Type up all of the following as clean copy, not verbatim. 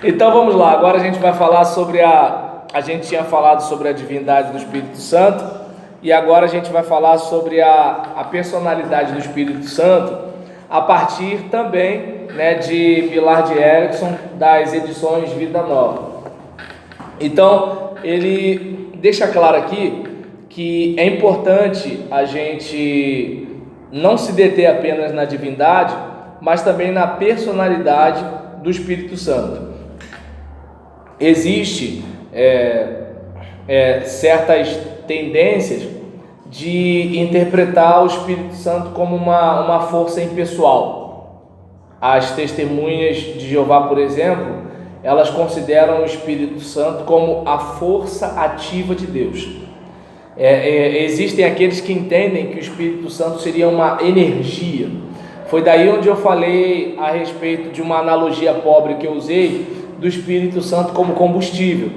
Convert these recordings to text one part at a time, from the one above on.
Então vamos lá, agora a gente vai falar sobre a gente tinha falado sobre a divindade do Espírito Santo, e agora a gente vai falar sobre a personalidade do Espírito Santo, a partir também, né, de Millard Erickson, das edições Vida Nova. Então, ele deixa claro aqui que é importante a gente não se deter apenas na divindade, mas também na personalidade do Espírito Santo. Existe certas tendências de interpretar o Espírito Santo como uma força impessoal. As testemunhas de Jeová, por exemplo, elas consideram o Espírito Santo como a força ativa de Deus. Existem aqueles que entendem que o Espírito Santo seria uma energia. Foi daí onde eu falei a respeito de uma analogia pobre que eu usei do Espírito Santo como combustível,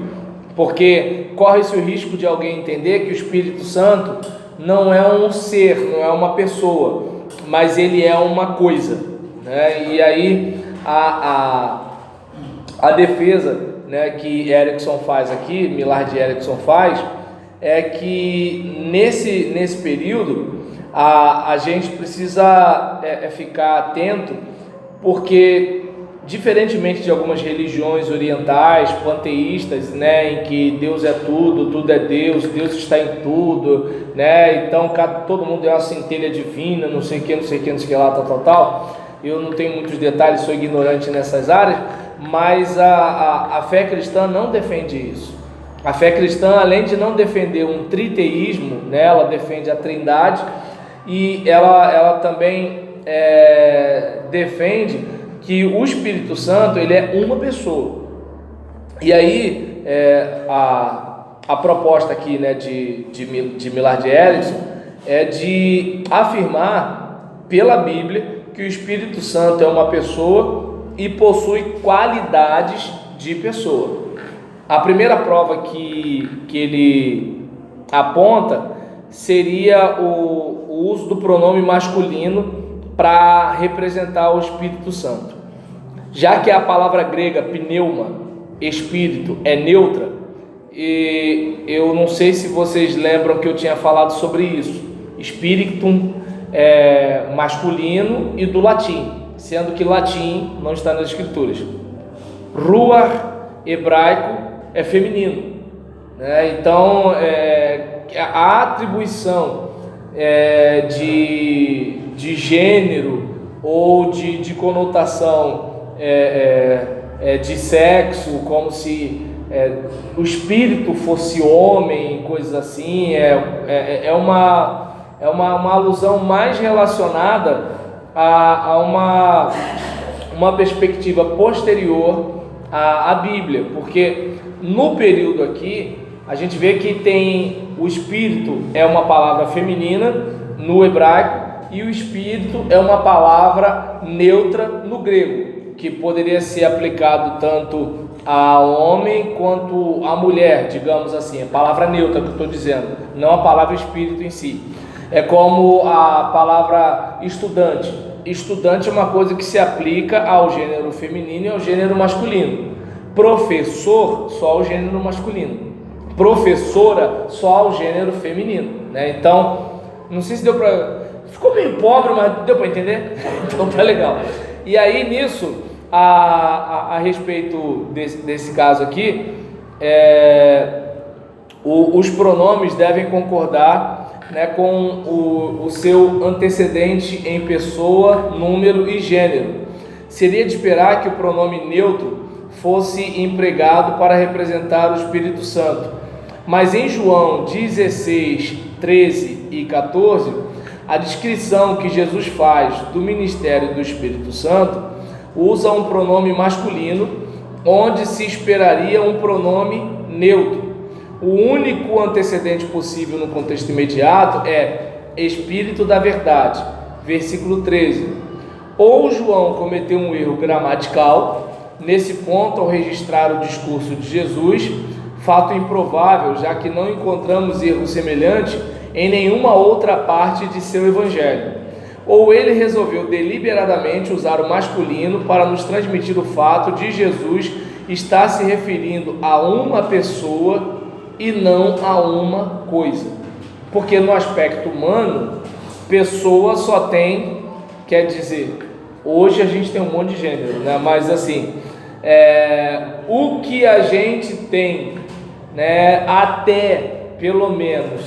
porque corre-se o risco de alguém entender que o Espírito Santo não é um ser, não é uma pessoa, mas ele é uma coisa, né? E aí a defesa, né, que Erickson faz aqui, Millard Erickson faz, é que nesse período a gente precisa ficar atento, porque diferentemente de algumas religiões orientais, panteístas, né, em que Deus é tudo, tudo é Deus, Deus está em tudo, né, então todo mundo é uma centelha divina, não sei o que, não sei o que, não sei o que lá, tal. Eu não tenho muitos detalhes, sou ignorante nessas áreas, mas a fé cristã não defende isso. A fé cristã, além de não defender um triteísmo, né, ela defende a trindade, e ela também defende que o Espírito Santo, ele é uma pessoa. E aí a proposta aqui, né, de Millard Erickson é de afirmar pela Bíblia que o Espírito Santo é uma pessoa e possui qualidades de pessoa. A primeira prova que ele aponta seria o uso do pronome masculino para representar o Espírito Santo. Já que a palavra grega pneuma, espírito, é neutra, e eu não sei se vocês lembram que eu tinha falado sobre isso. Spiritum é masculino e do latim, sendo que latim não está nas escrituras. Ruach, hebraico, é feminino, né? Então a atribuição de gênero ou de conotação de sexo, como se o espírito fosse homem, coisas assim, é uma alusão mais relacionada a uma perspectiva posterior à Bíblia, porque no período aqui a gente vê que tem o espírito é uma palavra feminina no hebraico, e o espírito é uma palavra neutra no grego, que poderia ser aplicado tanto a homem quanto a mulher, digamos assim. A palavra neutra que eu estou dizendo, não a palavra espírito em si. É como a palavra estudante. Estudante é uma coisa que se aplica ao gênero feminino e ao gênero masculino. Professor, só ao gênero masculino. Professora, só ao gênero feminino, né? Então, não sei se deu para... Ficou meio pobre, mas deu para entender? Então tá legal. E aí nisso, a respeito desse caso aqui, os pronomes devem concordar, né, com o seu antecedente em pessoa, número e gênero. Seria de esperar que o pronome neutro fosse empregado para representar o Espírito Santo. Mas em João 16, 13 e 14... a descrição que Jesus faz do ministério do Espírito Santo usa um pronome masculino, onde se esperaria um pronome neutro. O único antecedente possível no contexto imediato é Espírito da Verdade, versículo 13. Ou João cometeu um erro gramatical nesse ponto ao registrar o discurso de Jesus, fato improvável, já que não encontramos erro semelhante em nenhuma outra parte de seu evangelho. Ou ele resolveu deliberadamente usar o masculino para nos transmitir o fato de Jesus está se referindo a uma pessoa e não a uma coisa, porque no aspecto humano, pessoa só tem, quer dizer, hoje a gente tem um monte de gênero, né? Mas assim, o que a gente tem, né, até pelo menos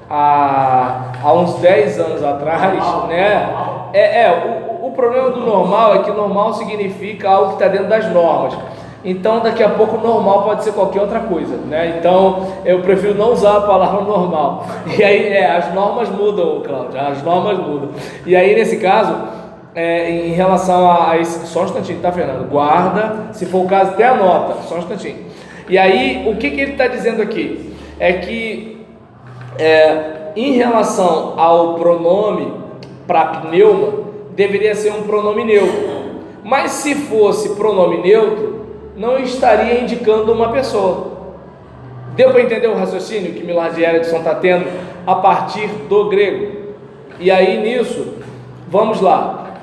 há uns 10 anos atrás, né? O problema do normal é que normal significa algo que está dentro das normas. Então daqui a pouco normal pode ser qualquer outra coisa, né? Então eu prefiro não usar a palavra normal. E aí as normas mudam, Cláudio, as normas mudam. E aí nesse caso, em relação a esse, só um instantinho, tá, Fernando? Guarda, se for o caso até anota, só um instantinho. E aí o que ele está dizendo aqui? É que em relação ao pronome para pneuma, deveria ser um pronome neutro. Mas se fosse pronome neutro, não estaria indicando uma pessoa. Deu para entender o raciocínio que Millard Erickson está tendo a partir do grego? E aí nisso, vamos lá.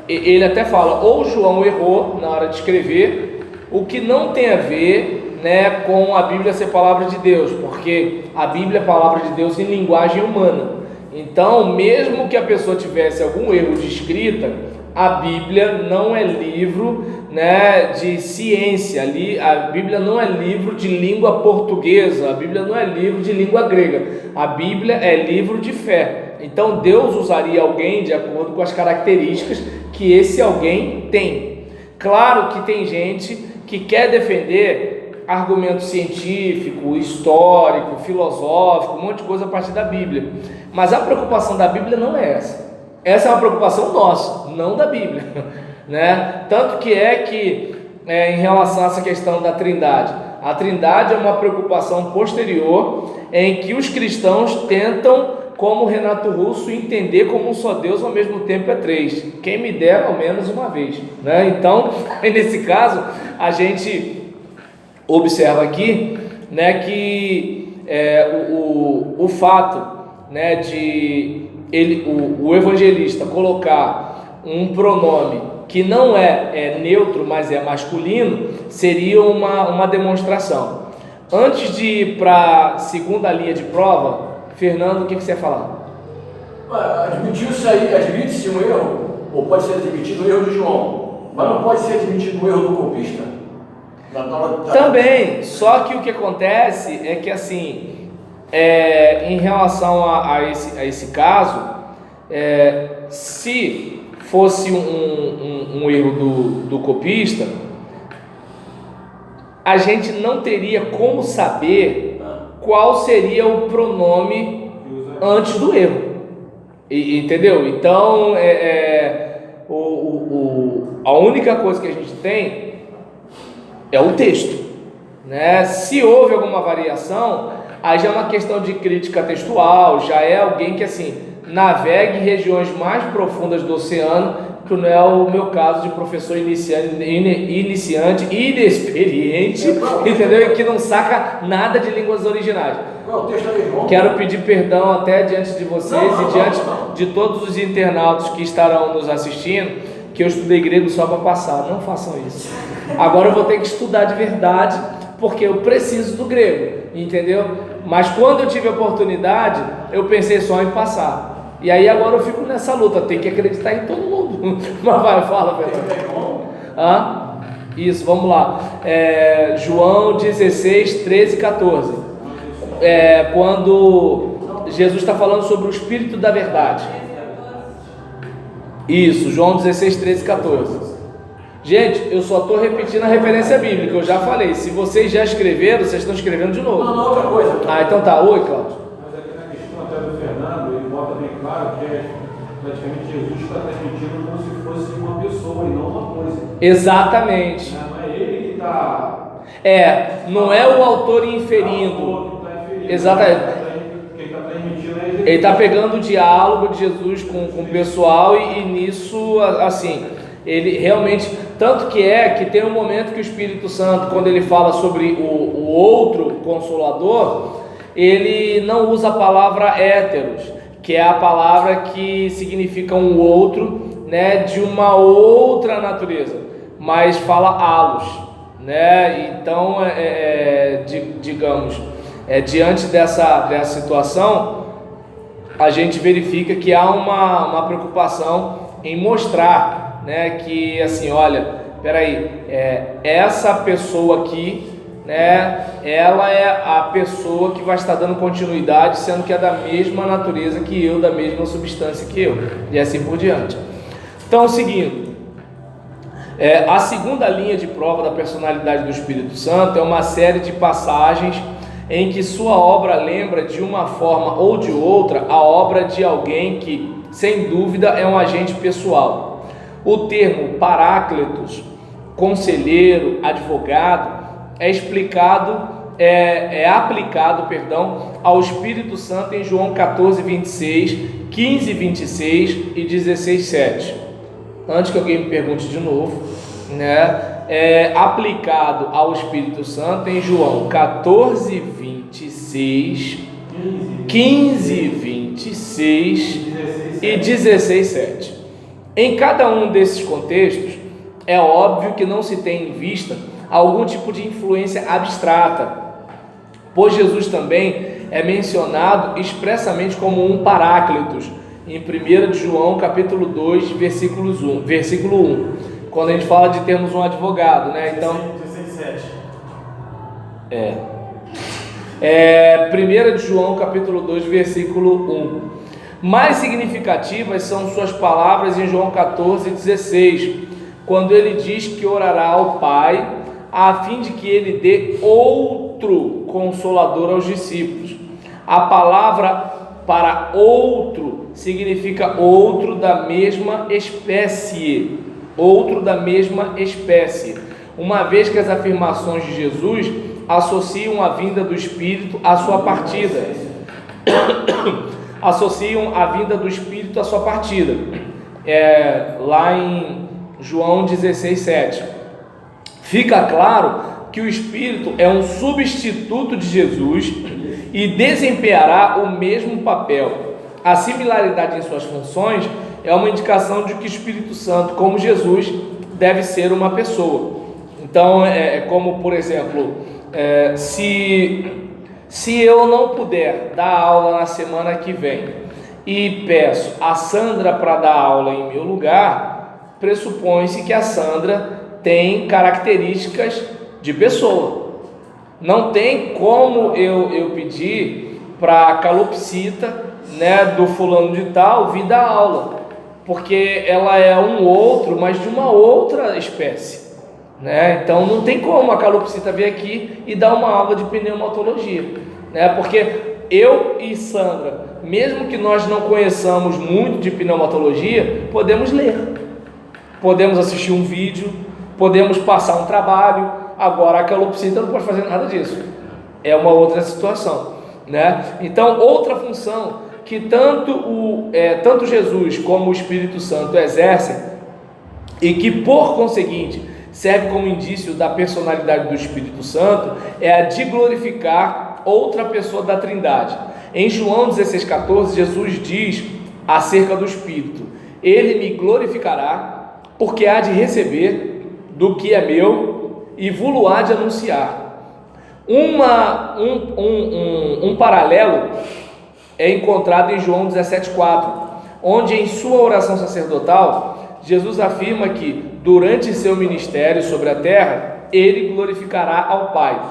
Ele até fala, ou João errou na hora de escrever, o que não tem a ver, né, com a Bíblia ser palavra de Deus, porque a Bíblia é palavra de Deus em linguagem humana. Então, mesmo que a pessoa tivesse algum erro de escrita, a Bíblia não é livro, né, de ciência, a Bíblia não é livro de língua portuguesa, a Bíblia não é livro de língua grega, a Bíblia é livro de fé. Então Deus usaria alguém de acordo com as características que esse alguém tem. Claro que tem gente que quer defender argumento científico, histórico, filosófico, um monte de coisa a partir da Bíblia, mas a preocupação da Bíblia não é essa. Essa é uma preocupação nossa, não da Bíblia, né? Tanto que em relação a essa questão da Trindade, a Trindade é uma preocupação posterior em que os cristãos tentam, como Renato Russo, entender como um só Deus ao mesmo tempo é três. Quem me dera ao menos uma vez, né? Então, nesse caso, a gente observa aqui, né, que o fato, né, de o evangelista colocar um pronome que não é neutro, mas é masculino, seria uma demonstração. Antes de ir para a segunda linha de prova, Fernando, o que você ia falar? Admite-se um erro, ou pode ser admitido o erro de João, mas não pode ser admitido o erro do copista? Também, só que o que acontece é que assim, em relação a esse caso, se fosse um erro do copista, a gente não teria como saber qual seria o pronome antes do erro, entendeu? Então a única coisa que a gente tem é o texto, né? Se houve alguma variação, aí já é uma questão de crítica textual, já é alguém que assim navegue em regiões mais profundas do oceano, que não é o meu caso de professor iniciante, inexperiente, entendeu? E que não saca nada de línguas originais. Quero pedir perdão até diante de vocês e diante de todos os internautas que estarão nos assistindo, que eu estudei grego só para passar. Não façam isso. Agora eu vou ter que estudar de verdade, porque eu preciso do grego, entendeu? Mas quando eu tive a oportunidade, eu pensei só em passar. E aí agora eu fico nessa luta, tem que acreditar em todo mundo. Mas vai, fala, Pedro. Isso, vamos lá. João 16, 13 e 14. Quando Jesus está falando sobre o Espírito da Verdade. Isso, João 16, 13 e 14. Gente, eu só estou repetindo a referência bíblica, eu já falei. Se vocês já escreveram, vocês estão escrevendo de novo. Não, outra coisa. Então tá. Oi, Cláudio. Mas aqui na questão até do Fernando, ele bota bem claro que praticamente Jesus está transmitindo como se fosse uma pessoa e não uma coisa. Exatamente. Não é ele que está... não é o autor inferindo. Exatamente. Ele está pegando o diálogo de Jesus com o pessoal e nisso, assim, ele realmente, tanto que tem um momento que o Espírito Santo, quando ele fala sobre o outro Consolador, ele não usa a palavra héteros, que é a palavra que significa um outro, né, de uma outra natureza, mas fala halos. né? Então, digamos, diante dessa situação, a gente verifica que há uma preocupação em mostrar, né, que assim, olha, peraí, essa pessoa aqui, né, ela é a pessoa que vai estar dando continuidade, sendo que é da mesma natureza que eu, da mesma substância que eu, e assim por diante. Então, seguindo, a segunda linha de prova da personalidade do Espírito Santo é uma série de passagens em que sua obra lembra de uma forma ou de outra a obra de alguém que, sem dúvida, é um agente pessoal. O termo paráclitos, conselheiro, advogado, aplicado ao Espírito Santo em João 14, 26, 15, 26 e 16, 7. Antes que alguém me pergunte de novo, né? Aplicado ao Espírito Santo em João 14, 26, 15, 26 e 16, 7. Em cada um desses contextos, é óbvio que não se tem em vista algum tipo de influência abstrata, pois Jesus também é mencionado expressamente como um paráclitos, em 1 João capítulo 2, versículo 1, quando a gente fala de termos um advogado, né? Então, 1 João capítulo 2, versículo 1. Mais significativas são suas palavras em João 14, 16, quando ele diz que orará ao Pai, a fim de que ele dê outro consolador aos discípulos. A palavra para outro significa outro da mesma espécie, uma vez que as afirmações de Jesus associam a vinda do Espírito à sua partida. Lá em João 16, 7. Fica claro que o Espírito é um substituto de Jesus e desempenhará o mesmo papel. A similaridade em suas funções é uma indicação de que o Espírito Santo, como Jesus, deve ser uma pessoa. Então, como por exemplo, se eu não puder dar aula na semana que vem e peço a Sandra para dar aula em meu lugar, pressupõe-se que a Sandra tem características de pessoa. Não tem como eu pedir para a calopsita, né, do fulano de tal vir dar aula, porque ela é um outro, mas de uma outra espécie, né? Então não tem como a calopsita vir aqui e dar uma aula de pneumatologia, né? Porque eu e Sandra, mesmo que nós não conheçamos muito de pneumatologia, podemos ler, podemos assistir um vídeo, podemos passar um trabalho. Agora a calopsita não pode fazer nada disso, é uma outra situação, né? Então, outra função que tanto Jesus como o Espírito Santo exercem, e que por conseguinte serve como indício da personalidade do Espírito Santo, é a de glorificar outra pessoa da Trindade. Em João 16,14, Jesus diz acerca do Espírito: ele me glorificará, porque há de receber do que é meu e vou-lo há de anunciar. Um paralelo é encontrado em João 17,4, onde em sua oração sacerdotal, Jesus afirma que durante seu ministério sobre a terra, ele glorificará ao Pai.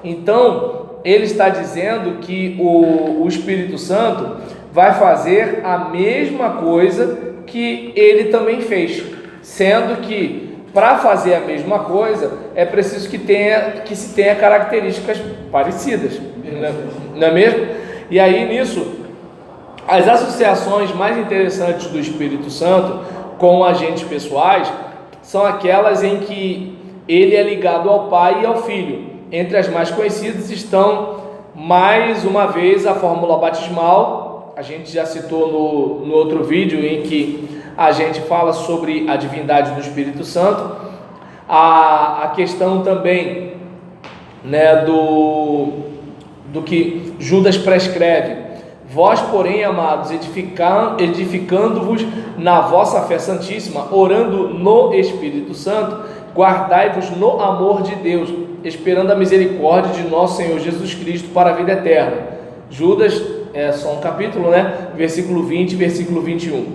Então, ele está dizendo que o Espírito Santo vai fazer a mesma coisa que ele também fez, sendo que para fazer a mesma coisa é preciso que se tenha características parecidas, não é mesmo? E aí nisso, as associações mais interessantes do Espírito Santo com agentes pessoais são aquelas em que ele é ligado ao Pai e ao Filho. Entre as mais conhecidas estão, mais uma vez, a fórmula batismal. A gente já citou no outro vídeo em que a gente fala sobre a divindade do Espírito Santo. A questão também, né, do que Judas prescreve: vós, porém, amados, edificando-vos na vossa fé santíssima, orando no Espírito Santo. guardai-vos no amor de Deus, esperando a misericórdia de nosso Senhor Jesus Cristo para a vida eterna. Judas, é só um capítulo, né? Versículo 20 e versículo 21.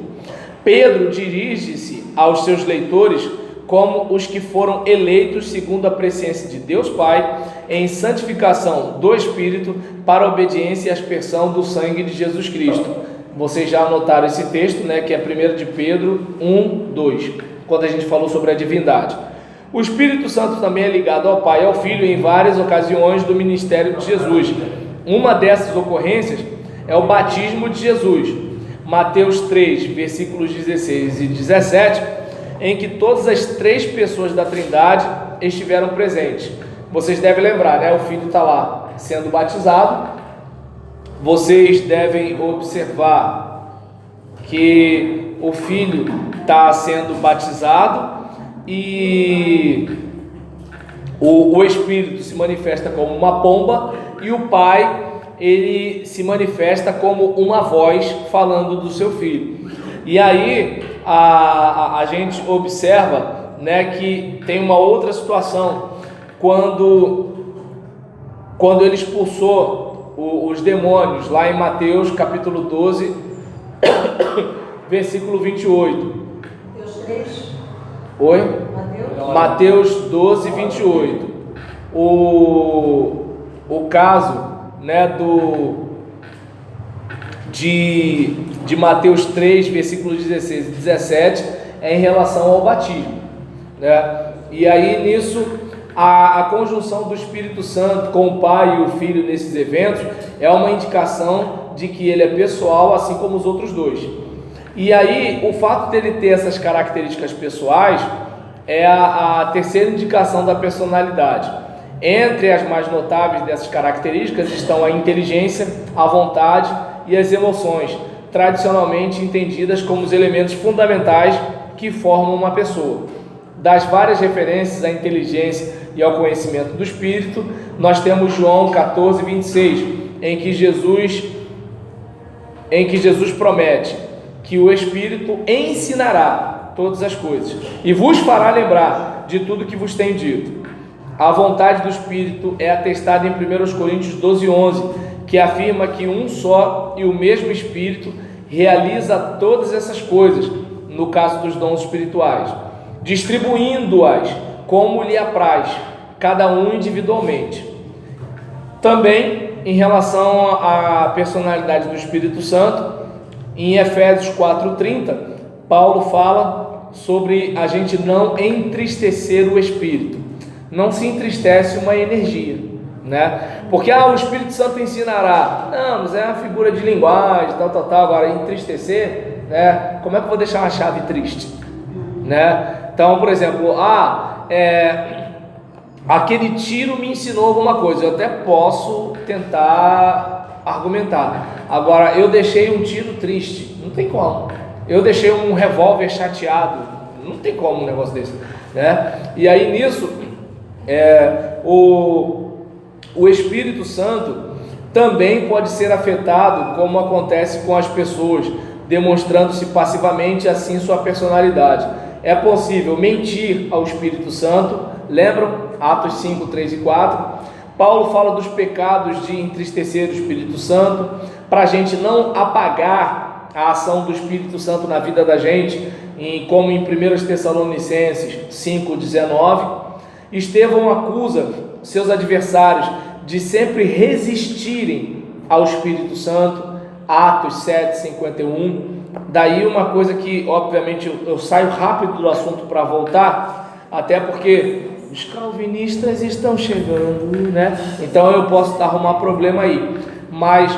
Pedro dirige-se aos seus leitores como os que foram eleitos segundo a presciência de Deus Pai, em santificação do Espírito, para a obediência e aspersão do sangue de Jesus Cristo. Vocês já anotaram esse texto, né, que é 1 de Pedro 1, 2, quando a gente falou sobre a divindade. O Espírito Santo também é ligado ao Pai e ao Filho em várias ocasiões do ministério de Jesus. Uma dessas ocorrências é o batismo de Jesus, Mateus 3, versículos 16 e 17, em que todas as três pessoas da Trindade estiveram presentes. Vocês devem lembrar, né? O Filho está lá sendo batizado. Vocês devem observar que o Filho está sendo batizado e o Espírito se manifesta como uma pomba, e o Pai, ele se manifesta como uma voz falando do seu Filho. E aí a gente observa, né, que tem uma outra situação, quando ele expulsou os demônios, lá em Mateus capítulo 12, versículo 28. Mateus 3. Oi? Mateus? Mateus 12, 28. O caso, né, de Mateus 3, versículos 16 e 17, é em relação ao batismo, né? E aí nisso a conjunção do Espírito Santo com o Pai e o Filho nesses eventos é uma indicação de que ele é pessoal, assim como os outros dois. E aí o fato dele ter essas características pessoais é a terceira indicação da personalidade. Entre as mais notáveis dessas características estão a inteligência, a vontade e as emoções, tradicionalmente entendidas como os elementos fundamentais que formam uma pessoa. Das várias referências à inteligência e ao conhecimento do Espírito, nós temos João 14, 26, em que Jesus promete que o Espírito ensinará todas as coisas e vos fará lembrar de tudo que vos tem dito. A vontade do Espírito é atestada em 1 Coríntios 12, 11, que afirma que um só e o mesmo Espírito realiza todas essas coisas, no caso dos dons espirituais, distribuindo-as como lhe apraz, cada um individualmente. Também, em relação à personalidade do Espírito Santo, em Efésios 4:30, Paulo fala sobre a gente não entristecer o Espírito. Não se entristece uma energia, né? Porque o Espírito Santo ensinará. Não, mas é uma figura de linguagem, tal. Agora, entristecer, né? Como é que eu vou deixar uma chave triste, né? Então, por exemplo, aquele tiro me ensinou alguma coisa. Eu até posso tentar argumentar. Agora, eu deixei um tiro triste. Não tem como. Eu deixei um revólver chateado. Não tem como um negócio desse, né? E aí, nisso, o Espírito Santo também pode ser afetado, como acontece com as pessoas, demonstrando-se passivamente assim sua personalidade. É possível mentir ao Espírito Santo. Lembram? Atos 5, 3 e 4. Paulo fala dos pecados de entristecer o Espírito Santo, para a gente não apagar a ação do Espírito Santo na vida da gente, como em 1 Tessalonicenses 5, 19. Estevão acusa seus adversários de sempre resistirem ao Espírito Santo, Atos 7, 51. Daí uma coisa que, obviamente, eu saio rápido do assunto para voltar, até porque os calvinistas estão chegando, né? Então eu posso arrumar problema aí. Mas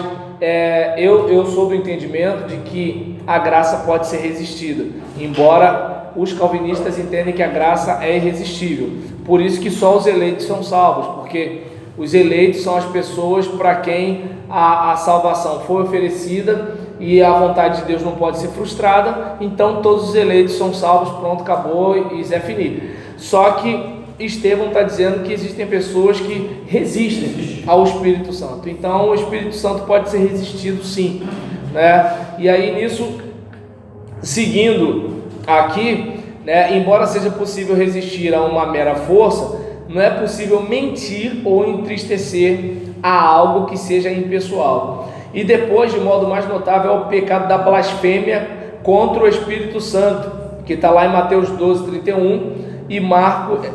eu sou do entendimento de que a graça pode ser resistida, embora os calvinistas entendem que a graça é irresistível. Por isso que só os eleitos são salvos, porque os eleitos são as pessoas para quem a salvação foi oferecida e a vontade de Deus não pode ser frustrada. Então todos os eleitos são salvos, pronto, acabou e Zé Fini. Só que Estevão está dizendo que existem pessoas que resistem ao Espírito Santo. Então o Espírito Santo pode ser resistido sim, né? E aí nisso, seguindo aqui, né? Embora seja possível resistir a uma mera força, não é possível mentir ou entristecer a algo que seja impessoal. E depois, de modo mais notável, é o pecado da blasfêmia contra o Espírito Santo, que está lá em Mateus 12:31 e Marcos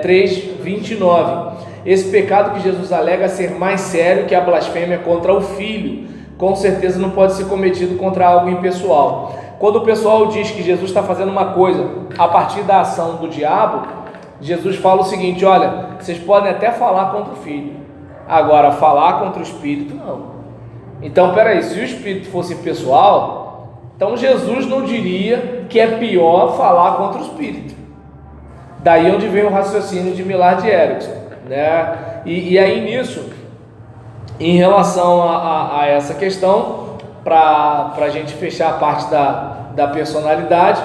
3:29. Esse pecado que Jesus alega ser mais sério que a blasfêmia contra o Filho, com certeza não pode ser cometido contra algo impessoal. Quando o pessoal diz que Jesus está fazendo uma coisa a partir da ação do diabo, Jesus fala o seguinte: olha, vocês podem até falar contra o Filho, agora falar contra o Espírito não. Então, peraí, se o Espírito fosse pessoal, então Jesus não diria que é pior falar contra o Espírito. Daí onde vem o raciocínio de Millard Erickson, né? E aí nisso, em relação a essa questão, para a gente fechar a parte da personalidade,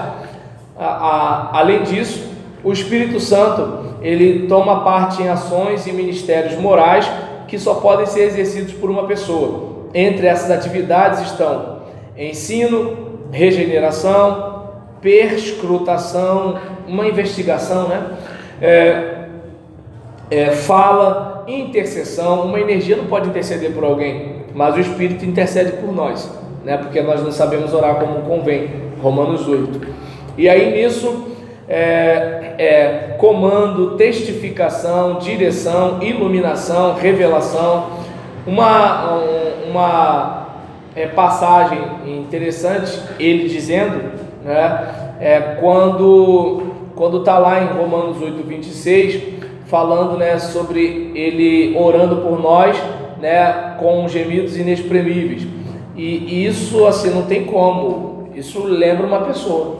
além disso, o Espírito Santo, ele toma parte em ações e ministérios morais que só podem ser exercidos por uma pessoa. Entre essas atividades estão ensino, regeneração, perscrutação, uma investigação, né? Fala, intercessão. Uma energia não pode interceder por alguém, mas o Espírito intercede por nós, né? Porque nós não sabemos orar como convém. Romanos 8. E aí nisso, comando, testificação, direção, iluminação, revelação. Uma passagem interessante, ele dizendo, né, quando está lá em Romanos 8:26, falando, né, sobre ele orando por nós, né, com gemidos inexprimíveis. E isso, assim, não tem como, isso lembra uma pessoa.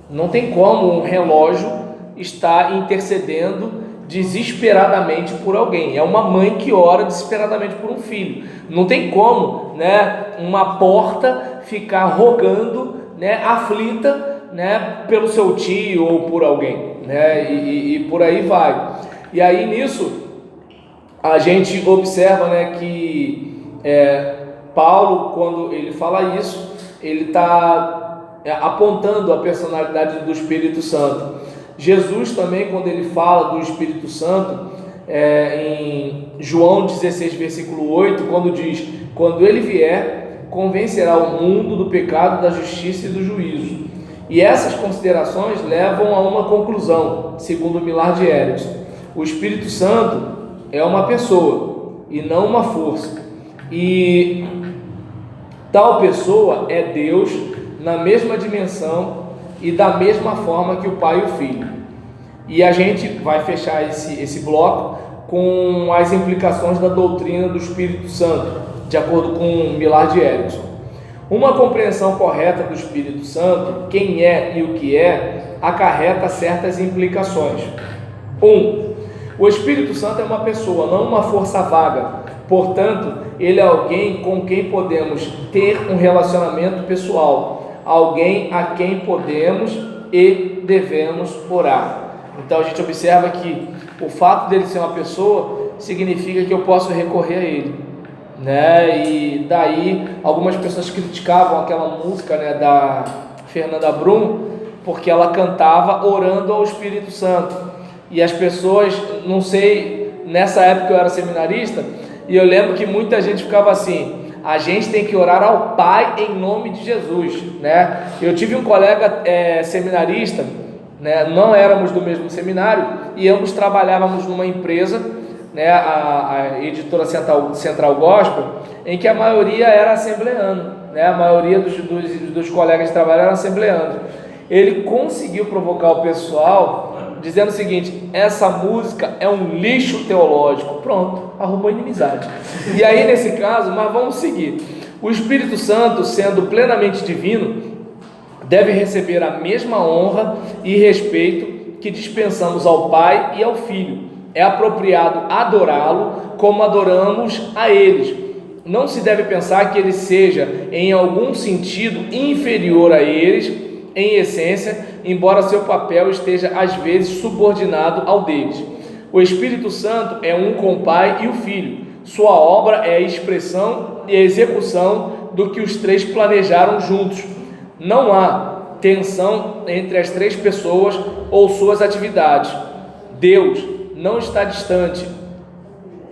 Não tem como um relógio estar intercedendo desesperadamente por alguém. É uma mãe que ora desesperadamente por um filho. Não tem como, né, uma porta ficar rogando, né, aflita, né, pelo seu tio ou por alguém, né, e por aí vai. E aí nisso a gente observa, né, que Paulo, quando ele fala isso, ele está apontando a personalidade do Espírito Santo. Jesus também, quando ele fala do Espírito Santo, em João 16, versículo 8, quando diz: quando ele vier, convencerá o mundo do pecado, da justiça e do juízo. E essas considerações levam a uma conclusão, segundo Millard Erickson: o Espírito Santo é uma pessoa e não uma força, e tal pessoa é Deus na mesma dimensão e da mesma forma que o Pai e o Filho. E a gente vai fechar esse bloco com as implicações da doutrina do Espírito Santo, de acordo com Millard Erickson. Uma compreensão correta do Espírito Santo, quem é e o que é, acarreta certas implicações. 1. O Espírito Santo é uma pessoa, não uma força vaga. Portanto, ele é alguém com quem podemos ter um relacionamento pessoal, alguém a quem podemos e devemos orar. Então a gente observa que o fato dele ser uma pessoa significa que eu posso recorrer a ele, né? E daí algumas pessoas criticavam aquela música, né, da Fernanda Brum, porque ela cantava orando ao Espírito Santo. E as pessoas, não sei, nessa época eu era seminarista, e eu lembro que muita gente ficava assim: a gente tem que orar ao Pai em nome de Jesus, né? Eu tive um colega seminarista, né? Não éramos do mesmo seminário e ambos trabalhávamos numa empresa, né? A editora Central Gospel, em que a maioria era assembleano, né? A maioria dos colegas de trabalho eram assembleanos. Ele conseguiu provocar o pessoal dizendo o seguinte: essa música é um lixo teológico. Pronto, arrumou inimizade. E aí nesse caso, mas vamos seguir. O Espírito Santo, sendo plenamente divino, deve receber a mesma honra e respeito que dispensamos ao Pai e ao Filho. É apropriado adorá-lo como adoramos a eles. Não se deve pensar que ele seja em algum sentido inferior a eles em essência, embora seu papel esteja às vezes subordinado ao deles. O Espírito Santo é um com o Pai e o Filho. Sua obra é a expressão e a execução do que os três planejaram juntos. Não há tensão entre as três pessoas ou suas atividades. Deus não está distante.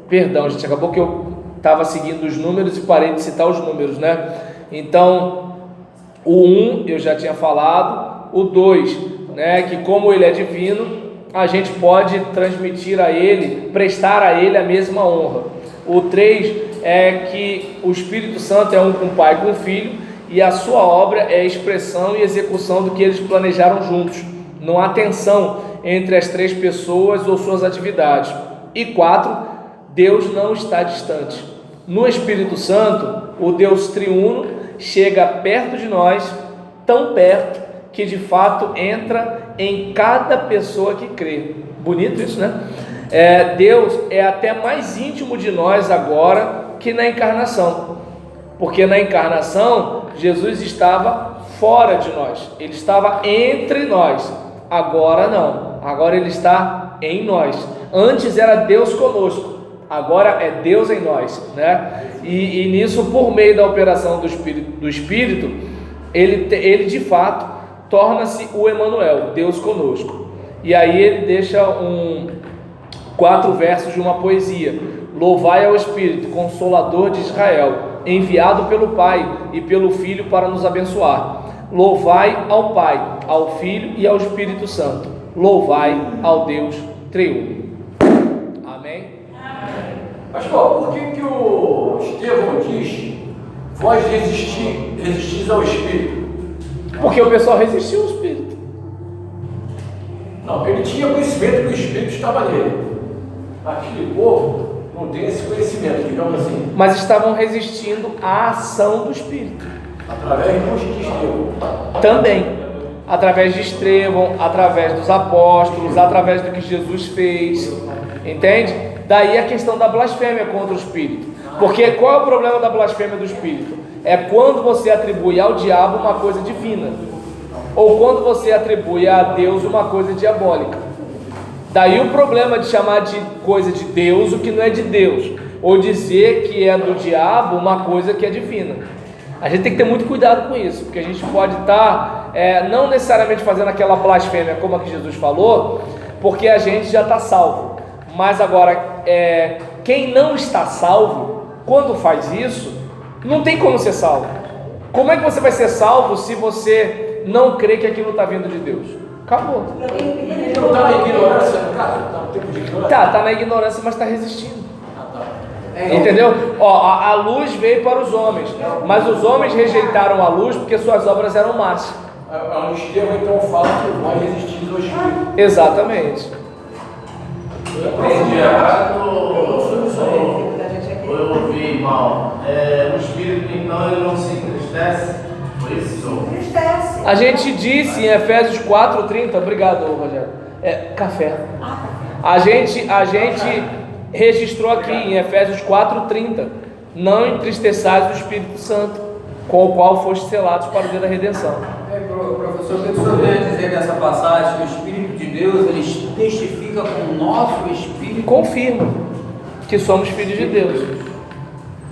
Perdão, gente, acabou que eu estava seguindo os números e parei de citar os números, né? Então, o 1 eu já tinha falado, o 2, né, que como ele é divino, a gente pode transmitir a ele, prestar a ele a mesma honra. O 3 é que o Espírito Santo é um com o Pai e com o Filho, e a sua obra é a expressão e execução do que eles planejaram juntos. Não há tensão entre as três pessoas ou suas atividades. E 4, Deus não está distante. No Espírito Santo, o Deus triuno chega perto de nós, tão perto que de fato entra em cada pessoa que crê. Bonito isso, né? Deus é até mais íntimo de nós agora que na encarnação, porque na encarnação Jesus estava fora de nós, ele estava entre nós. Agora não, agora ele está em nós. Antes era Deus conosco, agora é Deus em nós, né? E nisso, por meio da operação do Espírito, ele de fato torna-se o Emanuel, Deus conosco. E aí ele deixa 4 versos de uma poesia: louvai ao Espírito, Consolador de Israel, enviado pelo Pai e pelo Filho para nos abençoar. Louvai ao Pai, ao Filho e ao Espírito Santo. Louvai ao Deus triuno. Amém? Pastor, por que o Estevão diz: vós resistis ao Espírito? Porque o pessoal resistiu ao Espírito. Não, ele tinha conhecimento que o Espírito estava nele. Aquele povo não tem esse conhecimento, digamos assim. Mas estavam resistindo à ação do Espírito. Através de Estevão. Também. Através de Estevão, através dos apóstolos, através do que Jesus fez. Entende? Daí a questão da blasfêmia contra o Espírito. Porque qual é o problema da blasfêmia do Espírito? É quando você atribui ao diabo uma coisa divina, ou quando você atribui a Deus uma coisa diabólica. Daí o problema de chamar de coisa de Deus o que não é de Deus, ou dizer que é do diabo uma coisa que é divina. A gente tem que ter muito cuidado com isso, porque a gente pode estar não necessariamente fazendo aquela blasfêmia como a que Jesus falou, porque a gente já está salvo. Mas agora, quem não está salvo, quando faz isso, não tem como ser salvo. Como é que você vai ser salvo se você não crê que aquilo está vindo de Deus? Acabou. Ele não está na ignorância, no caso? Está no tempo de ignorância? Está na ignorância, mas está resistindo. Entendeu? A luz veio para os homens, mas os homens rejeitaram a luz porque suas obras eram más. O Estevão então fala que vai resistir ao Espírito. Exatamente. Entendi errado ou eu ouvi mal? O Espírito então ele não se entristece? Por isso? Entristece. A gente disse em Efésios 4:30, obrigado, Rogério. Café. A gente registrou aqui em Efésios 4:30: não entristeçais o Espírito Santo, com o qual foste selados para o dia da redenção. Professor, o que o senhor vem a dizer nessa passagem? Que o Espírito de Deus, ele testifica com o nosso Espírito. Confirma que somos filhos de Deus.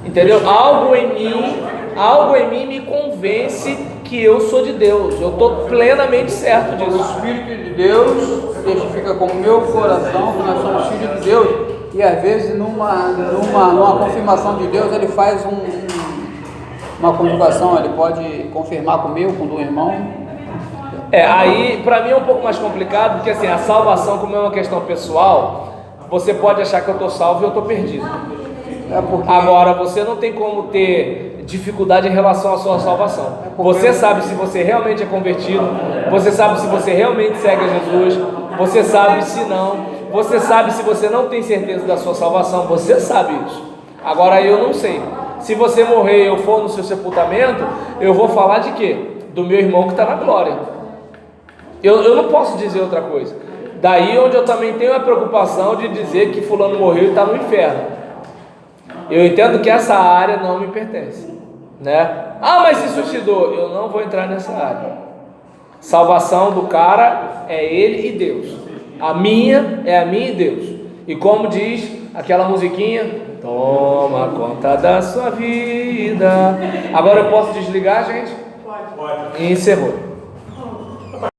Entendeu? Algo em mim me convence que eu sou de Deus. Eu estou plenamente certo O disso. Espírito de Deus testifica com o meu coração que nós somos filhos de Deus. E às vezes numa confirmação de Deus ele faz uma conjugação, ele pode confirmar comigo, com do irmão. Aí para mim é um pouco mais complicado, porque assim, a salvação, como é uma questão pessoal, você pode achar que eu estou salvo e eu estou perdido. Agora, você não tem como ter dificuldade em relação à sua salvação. Você sabe se você realmente é convertido, você sabe se você realmente segue a Jesus, você sabe se não, você sabe se você não tem certeza da sua salvação, você sabe isso. Agora eu não sei. Se você morrer e eu for no seu sepultamento, eu vou falar de quê? Do meu irmão que está na glória. Eu não posso dizer outra coisa. Daí onde eu também tenho a preocupação de dizer que fulano morreu e está no inferno. Eu entendo que essa área não me pertence, né? Mas se suicidou, eu não vou entrar nessa área. Salvação do cara é ele e Deus. A minha é a minha e Deus. E como diz aquela musiquinha, toma conta da sua vida. Agora eu posso desligar, gente? Pode. E encerrou.